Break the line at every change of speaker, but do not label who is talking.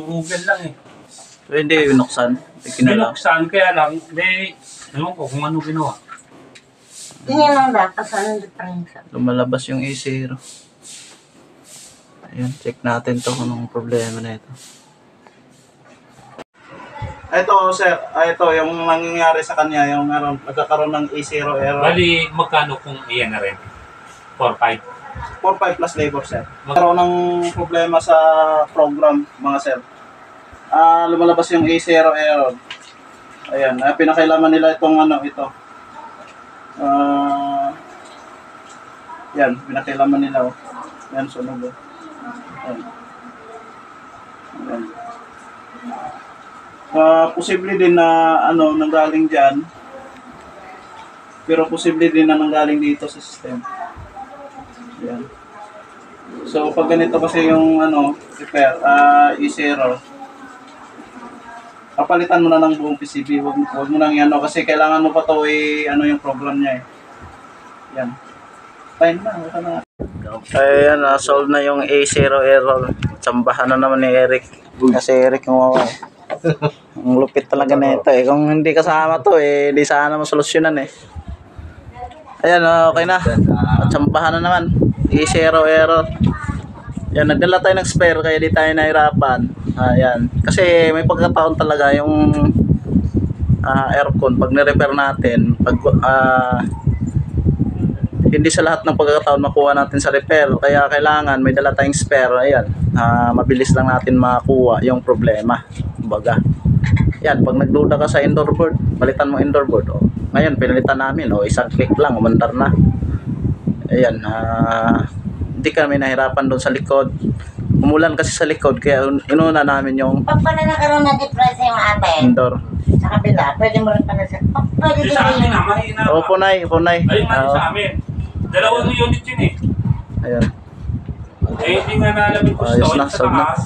Google lang eh.
Hindi, binuksan.
Binuksan kaya lang, hindi, ewan ko kung ano ginawa.
Tingnan lang dapat saan yung difference.
Lumalabas yung A0. Ayan, check natin to kung anong problema na ito. Ito, sir. Ito, yung nangyayari sa kanya, yung nagkakaroon ng A0 error.
Bali, magkano kung iyan na rin? 4-5.
4-5 plus labor, sir. Magkaroon ng problema sa program, mga sir. Lumalabas yung A0 error. Ayan, pinakailaman nila itong ito. Yan, pinakailaman nila. Yan, sunog. Ayan. Ayan. Posible din na nanggaling dyan. Pero posible din na nanggaling dito sa system. Ayan. So, pag ganito kasi yung repair, A0, papalitan mo na ng buong PCB. Huwag mo nang kasi kailangan mo pa ito yung program niya eh. Yan. Fine na, wala na. Ayan, solve na yung A0 error. Tsambahan na naman ni Eric. Kasi Eric yung ang lupit talaga na ito eh. Kung hindi kasama to eh, di sana masolusyonan eh. Ayan, okay na. Tsambahan na naman. A0 error. Yan, nagdala tayo ng spare kaya di tayo nahirapan. Ayan. Kasi may pagkataon talaga yung aircon pag ni-repair natin, pag hindi sa lahat ng pagkakataon makuha natin sa repair. Kaya kailangan may dala tayong spare. Ayan. Mabilis lang natin makuha yung problema. Kumbaga. Yan, pag nagduda ka sa indoor board, balitan mo indoor board. Ngayon, pinalitan namin. Isang click lang, umandar na. Ayan. Hindi kami nahirapan doon sa likod. Umulan kasi sa likod, kaya inuna namin yung
Pag pala nakaroon ng difference yung ate,
indoor.
sa kabila, pwede mo rin pala sa... Pwede din
Sa amin
yun.
na, mahina.
Punay.
Ayun nga sa amin. Dalawang unit yun eh.
Ayan.
Eh, hindi nga nalamin ko
Ayos
sa
na,
sa
solve na.
taas.